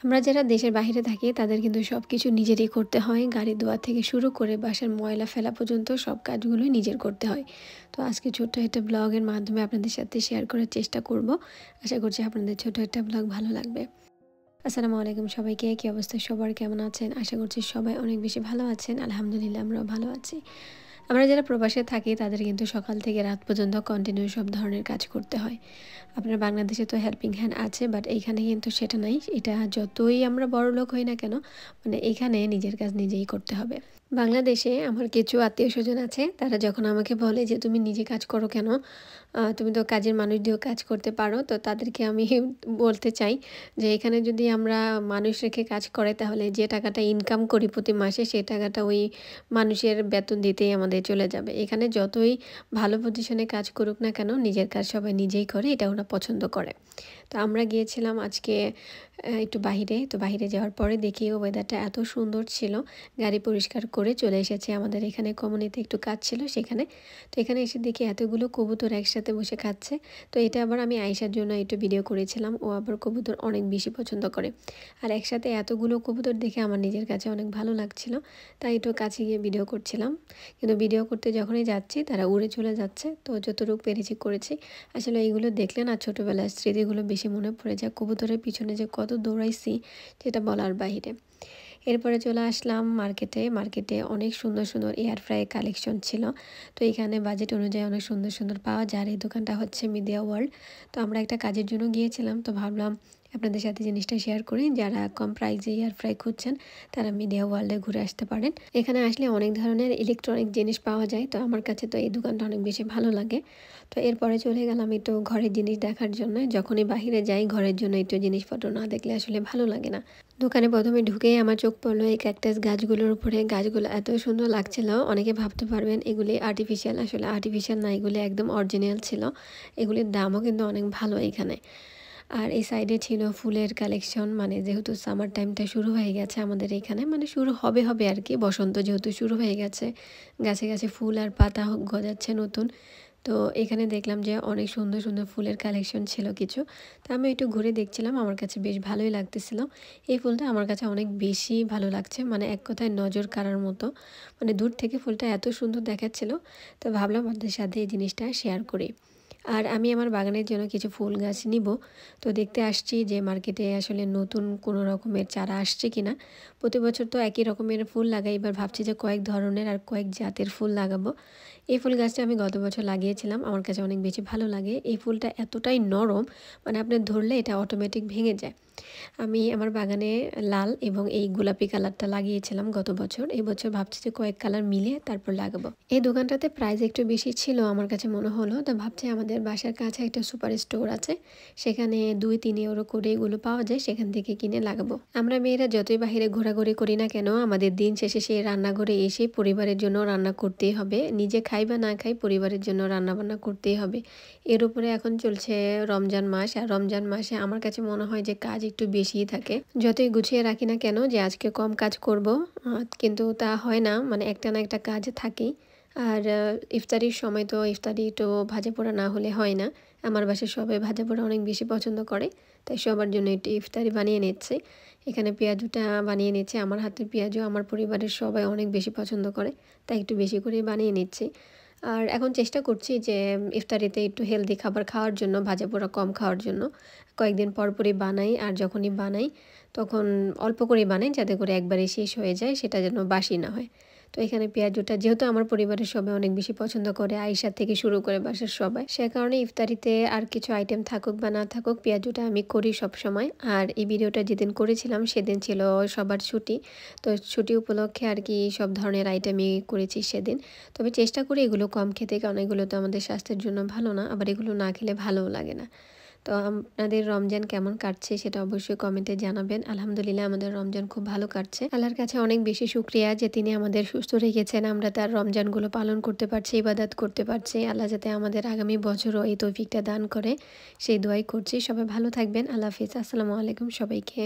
আমরা যারা দেশের বাহিরে থাকি তাদের কিন্তু সবকিছু নিজেরই করতে হয়। গাড়ি ধোয়া থেকে শুরু করে বাসার ময়লা ফেলা পর্যন্ত সব কাজগুলোই নিজের করতে হয়। তো আজকে ছোট্ট একটা ব্লগের মাধ্যমে আপনাদের সাথে শেয়ার করার চেষ্টা করব। আশা করছি আপনাদের ছোট একটা ব্লগ ভালো লাগবে। আসসালামু আলাইকুম সবাইকে। কি অবস্থা সবার, কেমন আছেন? আশা করছি সবাই অনেক বেশি ভালো আছেন। আলহামদুলিল্লাহ আমরাও ভালো আছি। আমরা যারা প্রবাসে থাকি তাদের কিন্তু সকাল থেকে রাত পর্যন্ত কন্টিনিউ সব ধরনের কাজ করতে হয়। আপনার বাংলাদেশে তো হেল্পিং হ্যান্ড আছে, বাট এইখানে কিন্তু সেটা নাই। এটা যতই আমরা বড়লোক হই না কেন, মানে এইখানে নিজের কাজ নিজেই করতে হবে। বাংলাদেশে আমার কিছু আত্মীয়স্বজন আছে, তারা যখন আমাকে বলে যে তুমি নিজে কাজ করো কেন, তুমি তো কাজের মানুষ দিয়েও কাজ করতে পারো। তো তাদেরকে আমি বলতে চাই যে এখানে যদি আমরা মানুষ রেখে কাজ করে তাহলে যে টাকাটা ইনকাম করি প্রতি মাসে সেই টাকাটা ওই মানুষের বেতন দিতেই আমাদের চলে যাবে। এখানে যতই ভালো পজিশনে কাজ করুক না কেন, নিজের কাজ সবাই নিজেই করে, এটা ওরা পছন্দ করে। তো আমরা গিয়েছিলাম আজকে একটু বাহিরে। তো বাহিরে যাওয়ার পরে দেখি ওয়েদারটা এত সুন্দর ছিল। গাড়ি পরিষ্কার করে চলে এসেছি আমাদের এখানে কমিউনিটিতে একটু কাজ ছিল সেখানে। তো এখানে এসে দেখি এতগুলো কবুতর একসাথে বসে খাচ্ছে। তো এটা আবার আমি আয়েশার জন্য একটু ভিডিও করেছিলাম। ও আবার কবুতর অনেক বেশি পছন্দ করে। আর একসাথে এতগুলো কবুতর দেখে আমার নিজের কাছে অনেক ভালো লাগছিল। তাই একটু কাছে গিয়ে ভিডিও করছিলাম। কিন্তু ভিডিও করতে যখনই যাচ্ছি তারা উড়ে চলে যাচ্ছে। তো যতটুকু পেরেছি করেছি। আসলে এইগুলো দেখলে না ছোটোবেলার স্মৃতিগুলো বেশি মনে পড়ে যায়। কবুতরের পিছনে যে কত দৌড়াইছি যেটা বলার বাহিরে। এরপরে চলে আসলাম মার্কেটে। মার্কেটে অনেক সুন্দর সুন্দর এয়ার ফ্রাই কালেকশন ছিল। তো এখানে বাজেট অনুযায়ী অনেক সুন্দর সুন্দর পাওয়া যায়। এই দোকানটা হচ্ছে মিডিয়া ওয়ার্ল্ড। তো আমরা একটা কাজের জন্য গিয়েছিলাম, তো ভাবলাম আপনাদের সাথে জিনিসটা শেয়ার করি। যারা কম প্রাইসে এয়ার ফ্রাই খুঁজছেন তারা মিডিয়া ওয়ার্ল্ডে ঘুরে আসতে পারেন। এখানে আসলে অনেক ধরনের ইলেকট্রনিক জিনিস পাওয়া যায়। তো আমার কাছে তো এই দোকানটা অনেক বেশি ভালো লাগে। তো এরপরে চলে গেলাম একটু ঘরের জিনিস দেখার জন্য। যখনই বাহিরে যাই ঘরের জন্য একটু জিনিসপত্র না দেখলে আসলে ভালো লাগে না। দোকানে প্রথমে ঢুকেই আমার চোখ পড়লো এই ক্যাকটাস গাছগুলোর উপরে। গাছগুলো এত সুন্দর লাগছিল। অনেকে ভাবতে পারবেন এগুলি আর্টিফিশিয়াল, আসলে আর্টিফিশিয়াল না, এগুলি একদম অরিজিনাল ছিল। এগুলির দামও কিন্তু অনেক ভালো এখানে। আর এই সাইডে ছিল ফুলের কালেকশন। মানে যেহেতু সামার টাইমটা শুরু হয়ে গেছে আমাদের এখানে, মানে শুরু হবে আর কি, বসন্ত যেহেতু শুরু হয়ে গেছে, গাছে গাছে ফুল আর পাতা গজাচ্ছে নতুন। তো এখানে দেখলাম যে অনেক সুন্দর সুন্দর ফুলের কালেকশন ছিল কিছু। তো আমি একটু ঘুরে দেখছিলাম, আমার কাছে বেশ ভালোই লাগতেছিল। এই ফুলটা আমার কাছে অনেক বেশি ভালো লাগছে, মানে এক কথায় নজর কাড়ার মতো। মানে দূর থেকে ফুলটা এত সুন্দর দেখাচ্ছিল। তো ভাবলাম আপনাদের সাথে এই জিনিসটা শেয়ার করি। আর আমি আমার বাগানের জন্য কিছু ফুল গাছ নিব। তো দেখতে আসছি যে মার্কেটে আসলে নতুন কোনো রকমের চারা আসছে কিনা। প্রতি বছর তো একই রকমের ফুল লাগাই, এবার ভাবছি যে কয়েক ধরনের আর কয়েক জাতের ফুল লাগাবো। এই ফুল গাছটা আমি গত বছর লাগিয়েছিলাম, আমার কাছে অনেক বেশি ভালো লাগে। এই ফুলটা এতটাই নরম, মানে আপনি ধরলে এটা অটোমেটিক ভেঙে যায়। আমি আমার বাগানে লাল এবং এই গোলাপি কালারটা লাগিয়েছিলাম গত বছর। এই বছর ভাবছি যে কয়েক কালার মিলিয়ে তারপর লাগাবো। এই দোকানটাতে প্রাইস একটু বেশি ছিল আমার কাছে মনে হলো। তো ভাবছি আমাদের বাসার কাছে একটা সুপার স্টোর আছে, সেখানে 2-3 ইউরো করে এগুলো পাওয়া যায়, সেখান থেকে কিনে লাগাবো। আমরা মেয়েরা যতই বাহিরে ঘোরাঘুরি করি না কেন, আমাদের দিন শেষে সেই রান্নাঘরে এসে পরিবারের জন্য রান্না করতেই হবে। নিজে খাই বা না খাই, পরিবারের জন্য রান্না বান্না করতেই হবে। এর উপরে এখন চলছে রমজান মাস, আর রমজান মাসে আমার কাছে মনে হয় যে কাজ একটু বেশিই থাকে। যতই গুছিয়ে রাখি না কেন যে আজকে কম কাজ করব, কিন্তু তা হয় না, মানে একটা না একটা কাজ থাকেই। আর ইফতারির সময় তো ইফতারি তো ভাজা পোড়া না হলে হয় না। আমার বাসায় সবাই ভাজা পোড়া অনেক বেশি পছন্দ করে, তাই সবার জন্য একটু ইফতারি বানিয়ে নিচ্ছে। এখানে পেঁয়াজুটা বানিয়ে নিচ্ছে। আমার হাতের পেঁয়াজও আমার পরিবারের সবাই অনেক বেশি পছন্দ করে, তাই একটু বেশি করে বানিয়ে নিচ্ছি। আর এখন চেষ্টা করছি যে ইফতারিতে একটু হেলদি খাবার খাওয়ার জন্য, ভাজা পোড়া কম খাওয়ার জন্য। কয়েকদিন পর পরই বানাই, আর যখনই বানাই তখন অল্প করেই বানাই, যাতে করে একবারে শেষ হয়ে যায়, সেটা যেন বাসি না হয়। তো এখানে পেঁয়াজুটা যেহেতু আমার পরিবারের সবাই অনেক বেশি পছন্দ করে, আয়েশা থেকে শুরু করে বাসার সবাই, সে কারণে ইফতারিতে আর কিছু আইটেম থাকুক বা না থাকুক, পেঁয়াজুটা আমি করি সব সময়। আর এই ভিডিওটা যেদিন করেছিলাম সেদিন ছিল সবার ছুটি। তো ছুটি উপলক্ষে আর কি সব ধরনের আইটেমই করেছি সেদিন। তবে চেষ্টা করি এগুলো কম খেতে, কারণ এগুলো তো আমাদের স্বাস্থ্যের জন্য ভালো না, আবার এগুলো না খেলে ভালোও লাগে না। তো আপনাদের রমজান কেমন কাটছে সেটা অবশ্যই কমেন্টে জানাবেন। আলহামদুলিল্লাহ আমাদের রমজান খুব ভালো কাটছে। আল্লাহর কাছে অনেক বেশি শুকরিয়া যে তিনি আমাদের সুস্থ রেখেছেন, আমরা তার রমজানগুলো পালন করতে পারছি, ইবাদত করতে পারছি। আল্লাহ যাতে আমাদের আগামী বছরও এই তৌফিকটা দান করে, সেই দোয়াই করছি। সবাই ভালো থাকবেন। আল্লাহ হাফিজ। আসসালামু আলাইকুম সবাইকে।